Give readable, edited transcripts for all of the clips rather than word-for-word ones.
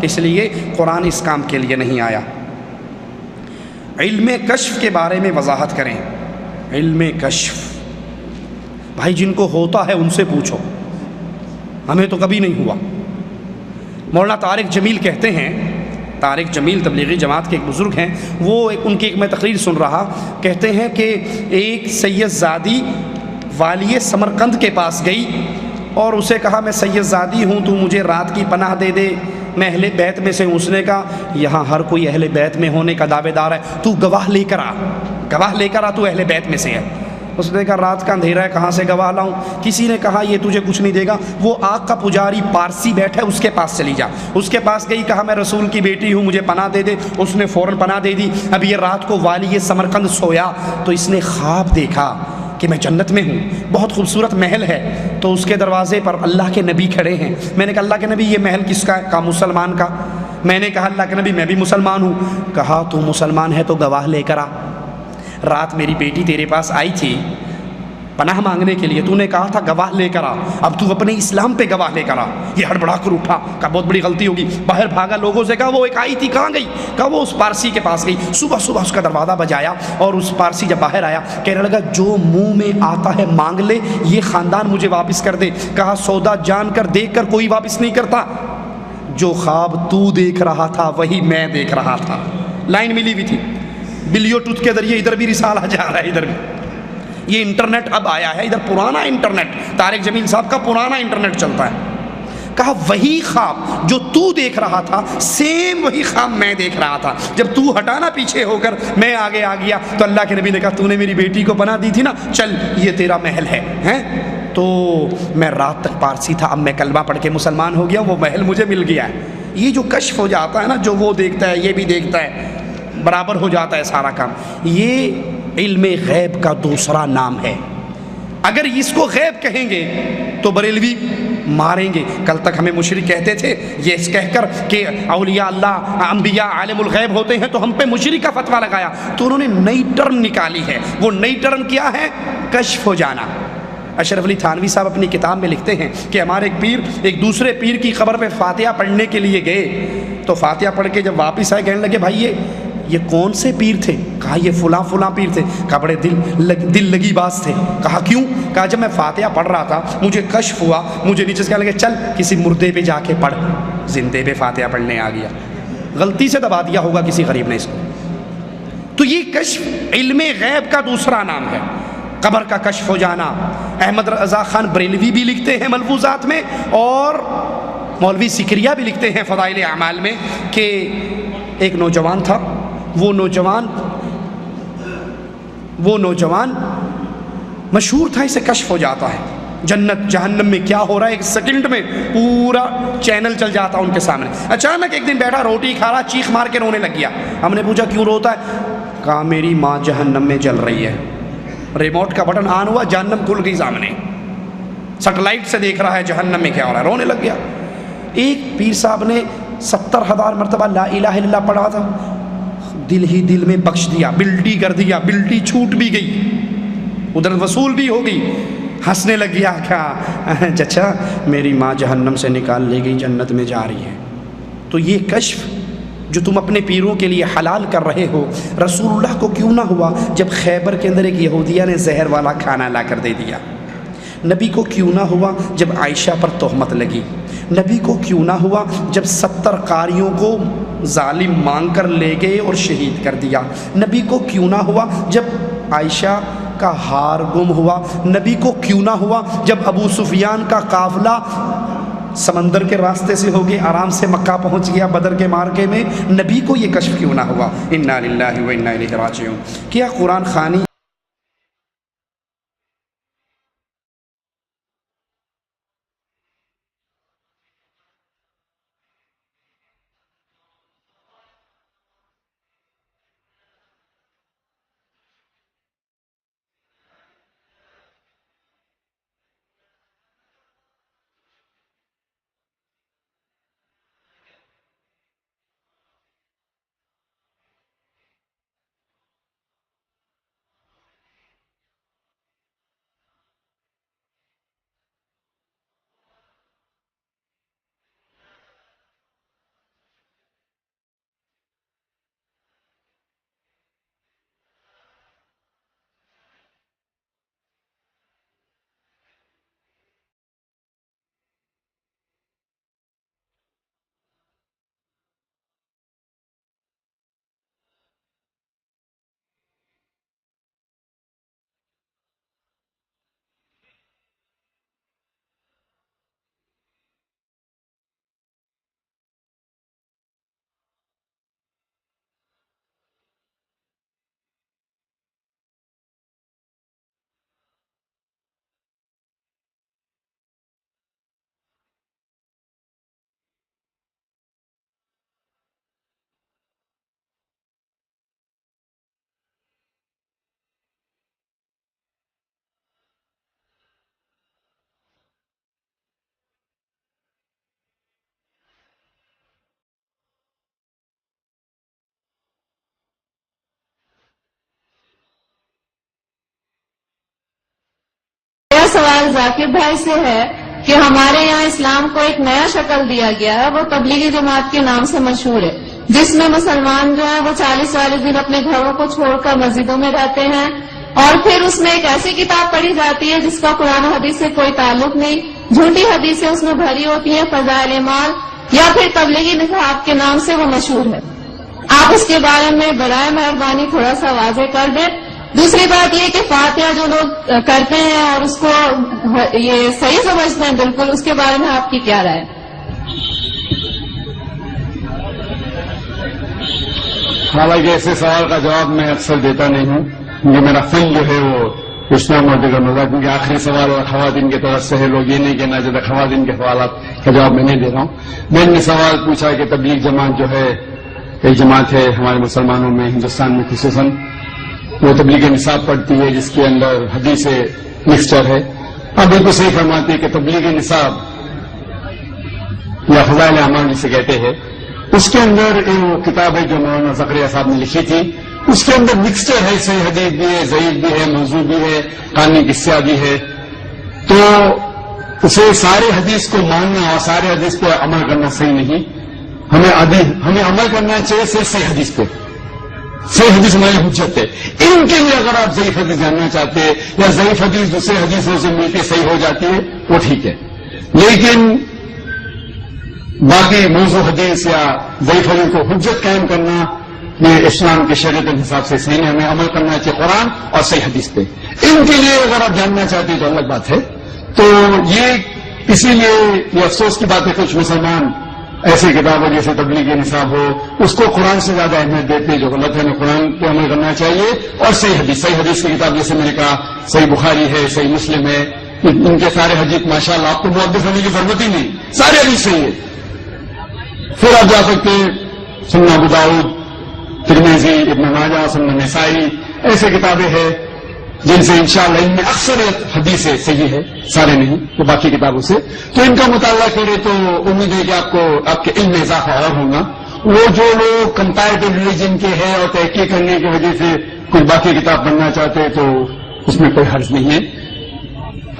اس لیے قرآن اس کام کے لیے نہیں آیا۔ علم کشف کے بارے میں وضاحت کریں۔ علم کشف بھائی جن کو ہوتا ہے ان سے پوچھو، ہمیں تو کبھی نہیں ہوا۔ مولانا طارق جمیل کہتے ہیں، طارق جمیل تبلیغی جماعت کے ایک بزرگ ہیں، وہ ان کی ایک میں تقریر سن رہا، کہتے ہیں کہ ایک سید زادی والی سمرقند کے پاس گئی اور اسے کہا میں سید زادی ہوں، تو مجھے رات کی پناہ دے دے، میں اہل بیت میں سے ہوں۔ اس نے کہا یہاں ہر کوئی اہل بیت میں ہونے کا دعوے دار ہے، تو گواہ لے کر آ، گواہ لے کر آ، تو اہل بیت میں سے ہے۔ اس نے کہا رات کا اندھیرا ہے، کہاں سے گواہ لاؤں؟ کسی نے کہا یہ تجھے کچھ نہیں دے گا، وہ آگ کا پجاری پارسی بیٹھا ہے اس کے پاس چلی جا۔ اس کے پاس گئی، کہا میں رسول کی بیٹی ہوں، مجھے پناہ دے دے۔ اس نے فوراً پناہ دے دی۔ اب یہ رات کو والی سمرقند سویا تو اس نے خواب دیکھا کہ میں جنت میں ہوں، بہت خوبصورت محل ہے، تو اس کے دروازے پر اللہ کے نبی کھڑے ہیں۔ میں نے کہا اللہ کے نبی یہ محل کس کا ہے؟ کہا مسلمان کا۔ میں نے کہا اللہ کے نبی میں بھی مسلمان ہوں۔ کہا تو مسلمان ہے تو گواہ لے کر آ، رات میری بیٹی تیرے پاس آئی تھی پناہ مانگنے کے لیے، تو نے کہا تھا گواہ لے کر آ، اب تو اپنے اسلام پہ گواہ لے کر آ۔ یہ ہڑبڑا کر اٹھا، کہا بہت بڑی غلطی ہوگی، باہر بھاگا، لوگوں سے کہا وہ ایک آئی تھی کہاں گئی؟ کہا وہ اس پارسی کے پاس گئی۔ صبح صبح اس کا دروازہ بجایا اور اس پارسی جب باہر آیا کہنے لگا جو منہ میں آتا ہے مانگ لے، یہ خاندان مجھے واپس کر دے۔ کہا سودا جان کر دیکھ کر کوئی واپس نہیں کرتا، جو خواب تو دیکھ رہا تھا وہی میں دیکھ رہا تھا۔ لائن ملی ہوئی تھی، بلیوٹوتھ کے ذریعے ادھر بھی رسالہ جا رہا ہے، ادھر بھی۔ یہ انٹرنیٹ اب آیا ہے، ادھر پرانا انٹرنیٹ، طارق جمیل صاحب کا پرانا انٹرنیٹ چلتا ہے۔ کہا وہی خواب جو تو دیکھ رہا تھا سیم وہی خواب میں دیکھ رہا تھا، جب تو ہٹانا پیچھے ہو کر میں آگے آ گیا تو اللہ کے نبی نے کہا تو نے میری بیٹی کو پناہ دی تھی نا، چل یہ تیرا محل ہے، ہیں؟ تو میں رات تک پارسی تھا، اب میں کلمہ پڑھ کے مسلمان ہو گیا، وہ محل مجھے مل گیا ہے۔ یہ جو کشف ہو جاتا ہے نا، جو وہ دیکھتا ہے یہ بھی دیکھتا ہے، برابر ہو جاتا ہے سارا کام، یہ علم غیب کا دوسرا نام ہے۔ اگر اس کو غیب کہیں گے تو بریلوی ماریں گے۔ کل تک ہمیں مشرک کہتے تھے یہ کہہ کر کہ اولیاء اللہ انبیاء عالم الغیب ہوتے ہیں، تو ہم پہ مشرک کا فتویٰ لگایا، تو انہوں نے نئی ٹرم نکالی ہے۔ وہ نئی ٹرم کیا ہے؟ کشف ہو جانا۔ اشرف علی تھانوی صاحب اپنی کتاب میں لکھتے ہیں کہ ہمارے ایک پیر ایک دوسرے پیر کی قبر پہ فاتحہ پڑھنے کے لیے گئے، تو فاتحہ پڑھ کے جب واپس آئے کہنے لگے بھائی یہ کون سے پیر تھے؟ کہا یہ فلاں فلاں پیر تھے۔ کہا بڑے دل لگی باز تھے۔ کہا کیوں؟ کہا جب میں فاتحہ پڑھ رہا تھا مجھے کشف ہوا، مجھے نیچے سے کہنے لگے چل کسی مردے پہ جا کے پڑھ، زندے پہ فاتحہ پڑھنے آ گیا، غلطی سے دبا دیا ہوگا کسی غریب نے اس کو۔ تو یہ کشف علم غیب کا دوسرا نام ہے، قبر کا کشف ہو جانا۔ احمد رضا خان بریلوی بھی لکھتے ہیں ملفوظات میں، اور مولوی سکریہ بھی لکھتے ہیں فضائل اعمال میں کہ ایک نوجوان تھا، وہ نوجوان مشہور تھا، اسے کشف ہو جاتا ہے جنت جہنم میں کیا ہو رہا ہے، ایک سیکنڈ میں پورا چینل چل جاتا ان کے سامنے۔ اچانک ایک دن بیٹھا روٹی کھا رہا، چیخ مار کے رونے لگ گیا۔ ہم نے پوچھا کیوں روتا ہے؟ کہا میری ماں جہنم میں جل رہی ہے۔ ریموٹ کا بٹن آن ہوا، جہنم کھل گئی سامنے، سیٹلائٹ سے دیکھ رہا ہے جہنم میں کیا ہو رہا ہے، رونے لگ گیا۔ ایک پیر صاحب نے 70,000 مرتبہ لا الہ الا اللہ پڑھا تھا، دل ہی دل میں بخش دیا، بلٹی کر دیا، بلٹی چھوٹ بھی گئی، ادھر وصول بھی ہو گئی، ہنسنے لگ گیا، کہا چچا میری ماں جہنم سے نکال لے گئی، جنت میں جا رہی ہے۔ تو یہ کشف جو تم اپنے پیروں کے لیے حلال کر رہے ہو، رسول اللہ کو کیوں نہ ہوا جب خیبر کے اندر ایک یہودیہ نے زہر والا کھانا لا کر دے دیا؟ نبی کو کیوں نہ ہوا جب عائشہ پر تہمت لگی؟ نبی کو کیوں نہ ہوا جب 70 قاریوں کو ظالم مانگ کر لے گئے اور شہید کر دیا؟ نبی کو کیوں نہ ہوا جب عائشہ کا ہار گم ہوا؟ نبی کو کیوں نہ ہوا جب ابو سفیان کا قافلہ سمندر کے راستے سے ہو کے آرام سے مکہ پہنچ گیا بدر کے مارکے میں؟ نبی کو یہ کشف کیوں نہ ہوا؟ انا للہ و انا الیہ راجعون۔ کیا قرآن خوانی ثاقب بھائی سے ہے کہ ہمارے یہاں اسلام کو ایک نیا شکل دیا گیا ہے، وہ تبلیغی جماعت کے نام سے مشہور ہے، جس میں مسلمان جو ہیں وہ 40 دن اپنے گھروں کو چھوڑ کر مسجدوں میں رہتے ہیں، اور پھر اس میں ایک ایسی کتاب پڑھی جاتی ہے جس کا قرآن و حدیث سے کوئی تعلق نہیں، جھوٹی حدیثیں اس میں بھری ہوتی ہیں، فضائل اعمال یا پھر تبلیغی نصاب کے نام سے وہ مشہور ہے۔ آپ اس کے بارے میں برائے مہربانی تھوڑا سا واضح کر دیں۔ دوسری بات یہ کہ فاتحہ جو لوگ کرتے ہیں اور اس کو یہ صحیح سمجھتے ہیں بالکل، اس کے بارے میں آپ کی کیا رائے؟ حالانکہ ایسے سوال کا جواب میں اکثر دیتا نہیں ہوں، کیونکہ میرا فن جو ہے وہ اسلام اور دیگر ہوگا، کیونکہ آخری سوال اور خواتین کی طرف سے ہے، لوگ یہ نہیں کہنا چاہتے خواتین کے سوالات کا جواب میں نہیں دے رہا ہوں۔ میں نے سوال پوچھا کہ تبلیغ جماعت جو ہے ایک جماعت ہے ہمارے مسلمانوں میں، ہندوستان میں خصوصاً، وہ تبلیغ نصاب پڑھتی ہے جس کے اندر حدیث مکسچر ہے۔ اب بالکل صحیح فرماتی ہے کہ تبلیغ نصاب یا فضائل اعمال جسے کہتے ہیں، اس کے اندر وہ کتاب ہے جو مولانا زکریا صاحب نے لکھی تھی، اس کے اندر مکسچر ہے، صحیح حدیث بھی ہے، ضعیف بھی ہے، موضوع بھی ہے، قانونی قصہ بھی ہے۔ تو اسے سارے حدیث کو ماننا اور سارے حدیث پہ عمل کرنا صحیح نہیں، ہمیں عمل کرنا چاہیے صحیح حدیث پہ۔ صحیح حدیث ہماری حجت ہے، ان کے لیے اگر آپ ضعیف حدیث جاننا چاہتے ہیں یا ضعیف حدیث دوسرے حدیثوں سے مل کے صحیح ہو جاتی ہے وہ ٹھیک ہے، لیکن باقی موضوع حدیث یا ضعیف حدیث کو حجت قائم کرنا یہ اسلام کے شریعت کے حساب سے صحیح نہیں، ہمیں عمل کرنا چاہیے قرآن اور صحیح حدیث پہ۔ ان کے لیے اگر آپ جاننا چاہتے ہیں تو الگ بات ہے۔ تو یہ اسی لیے یہ افسوس کی بات ہے کچھ مسلمان ایسی کتابیں جیسے تبلیغ نصاب ہو اس کو قرآن سے زیادہ اہمیت دیتے جو غلط ہے، ہمیں قرآن پہ عمل کرنا چاہیے اور صحیح حدیث کی کتاب جیسے میں نے کہا صحیح بخاری ہے، صحیح مسلم ہے، ان کے سارے حدیث ماشاءاللہ آپ کو محدث ہونے کی ضرورت ہی نہیں، سارے حدیث صحیح ہے۔ پھر آپ جا سکتے ہیں سنن ابو داؤد، ترمذی، ابن ماجہ، سنن نسائی، ایسے کتابیں ہیں جن سے انشاءاللہ ان میں اکثریت حدیثیں صحیح ہے، سارے نہیں تو باقی کتابوں سے، تو ان کا مطالعہ کرے تو امید ہے کہ آپ کے علم میں اضافہ اور ہوگا۔ وہ جو لوگ کمپیریٹو ریلیجن کے ہیں اور تحقیق کرنے کی وجہ سے کوئی باقی کتاب پڑھنا چاہتے تو اس میں کوئی حرج نہیں ہے۔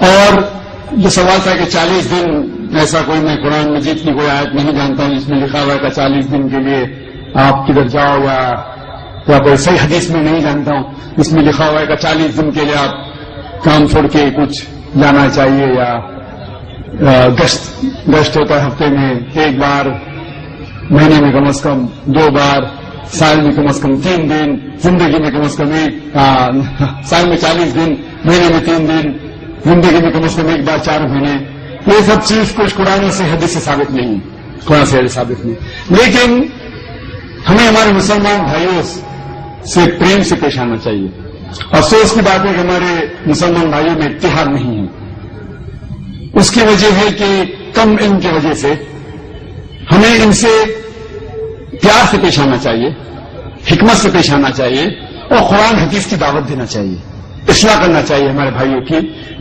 اور جو سوال تھا کہ 40 دن ایسا کوئی میں قرآن مجید کی کوئی آیت نہیں جانتا ہوں جس میں لکھا ہوا ہے کہ 40 دن کے لیے آپ کدھر جاؤ، یا کوئی صحیح حدیث میں نہیں جانتا ہوں اس میں لکھا ہوا ہے کہ 40 دن کے لیے آپ کام چھوڑ کے کچھ جانا چاہیے، یا گشت ہوتا ہے ہفتے میں 1 بار، مہینے میں کم از کم 2 بار، سال میں کم از کم 3 دن، زندگی میں کم از کم 1 سال میں 40 دن، مہینے میں 3 دن، زندگی میں کم از کم 1 بار 4 مہینے۔ یہ سب چیز کچھ قرآن سے حدیث سے ثابت نہیں، قرآن سے حدیث ثابت نہیں، لیکن ہمیں ہمارے مسلمان بھائیوں سے پریم سے پیش آنا چاہیے۔ افسوس کی بات ہے کہ ہمارے مسلمان بھائیوں میں اتحاد نہیں ہے، اس کی وجہ ہے کہ کم علم کی وجہ سے ہمیں ان سے پیار سے پیش آنا چاہیے، حکمت سے پیش آنا چاہیے اور قرآن حدیث کی دعوت دینا چاہیے، اصلاح کرنا چاہیے ہمارے بھائیوں کی۔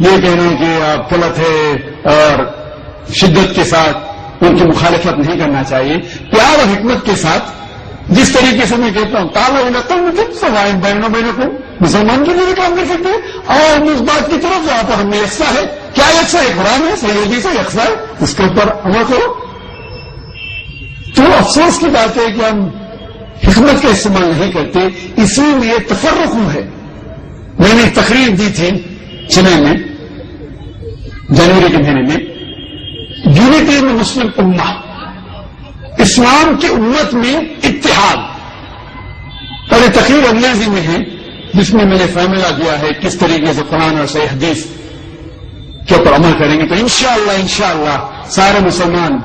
یہ کہنا کہ آپ غلط ہے اور شدت کے ساتھ ان کی مخالفت نہیں کرنا چاہیے، پیار اور حکمت کے ساتھ۔ جس طریقے سے میں کہتا ہوں سوائے بہنوں کو مسلمان کے لیے بھی کام کر سکتے ہیں، اور ہم اس بات کی طرف جہاں پر ہم نے یکساں ہے، کیا یکساں ہے؟ قرآن ہے، صحیح حدیث ہے، یکساں ہے، اس کے اوپر عمل کرو۔ تو افسوس کی بات ہے کہ ہم حکمت کا استعمال نہیں کرتے، اسی لیے تفرق ہے۔ میں نے ایک تقریر دی تھی چنئی میں جنوری کے مہینے میں، یونٹی ان مسلم امہ، اسلام کی امت میں اتحاد، اور یہ تقریر انگریزی میں ہے جس میں میں نے فارمولہ دیا ہے کس طریقے سے قرآن اور صحیح حدیث کے اوپر عمل کریں گے تو انشاءاللہ سارے مسلمان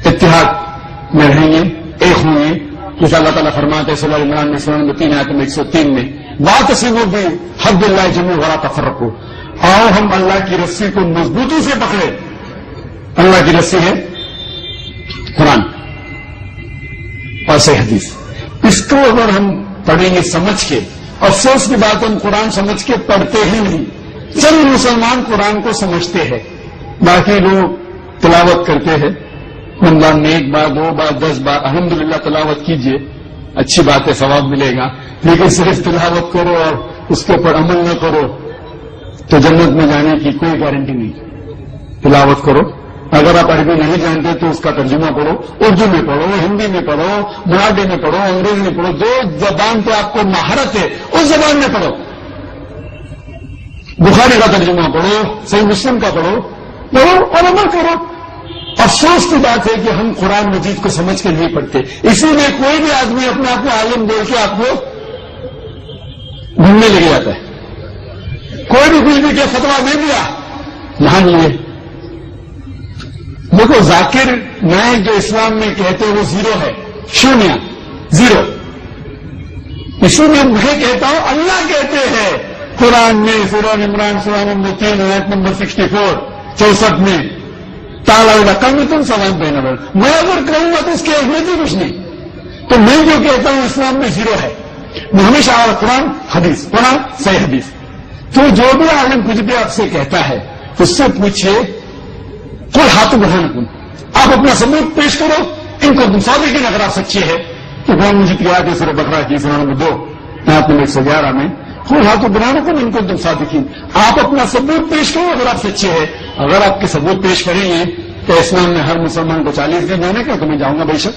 اتحاد میں رہیں گے، ایک ہوں گے، جیسے اللہ تعالیٰ فرماتے ہیں سورہ عمران میں سورہ 3 آیت میں 103 میں واعتصموا بحبل اللہ جميعا ولا تفرقوا، اور ہم اللہ کی رسی کو مضبوطی سے پکڑے۔ اللہ کی رسی ہے قرآن اور صحیح حدیث، اس کو اگر ہم پڑھیں گے سمجھ کے، افسوس کی بات ہم قرآن سمجھ کے پڑھتے ہی نہیں، چند مسلمان قرآن کو سمجھتے ہیں، باقی لوگ تلاوت کرتے ہیں، رمضان میں 1 بار 2 بار 10 بار، الحمدللہ تلاوت کیجئے، اچھی بات ہے، ثواب ملے گا، لیکن صرف تلاوت کرو اور اس کے اوپر عمل نہ کرو تو جنت میں جانے کی کوئی گارنٹی نہیں. تلاوت کرو. اگر آپ عربی نہیں جانتے تو اس کا ترجمہ پڑھو, اردو میں پڑھو, ہندی میں پڑھو, مراٹھی میں پڑھو, انگریزی میں پڑھو, جو زبان پہ آپ کو مہارت ہے اس زبان میں پڑھو. بخاری کا ترجمہ پڑھو, صحیح مسلم کا پڑھو اور عمل کرو. افسوس کی بات ہے کہ ہم قرآن مجید کو سمجھ کے نہیں پڑھتے, اسی لیے کوئی بھی آدمی اپنے آپ کو عالم بول کے آپ کو گھومنے لگے جاتا ہے. کوئی بھی کچھ بھی کہ فتویٰ دے دیا مان لیے. دیکھو ذاکر نائک جو اسلام میں کہتے ہیں وہ زیرو ہے, شونیہ, زیرو. اسی لیے مجھے کہتا ہوں اللہ کہتے ہیں قرآن میں سورہ عمران سورہ نمبر 3 آیت نمبر 64 میں تالا کل میں تم سوال دینا پڑا. میں اگر کہوں گا تو اس کی اہمیت ہی کچھ نہیں. تو میں جو کہتا ہوں اسلام میں زیرو ہے. میں ہمیشہ قرآن حدیث, قرآن صحیح حدیث. تو جو بھی عالم کچھ بھی آپ سے کہتا ہے اس سے پوچھے کوئی ہاتھ بڑھانا کن, آپ اپنا ثبوت پیش کرو. ان کو تم صادقین اگر آپ سچے ہیں تو قرآن مجید کی آیت سورہ بقرہ کی سورہ نمبر 2 آیت نمبر 111 میں کوئی ہاتھ بڑھانا کن ان کو تم صادقین. آپ اپنا ثبوت پیش کرو اگر آپ سچے ہیں. اگر آپ کے ثبوت پیش کریں گے تو اسلام میں ہر مسلمان کو 40 دن دینے کا تو میں جاؤں گا بے شک.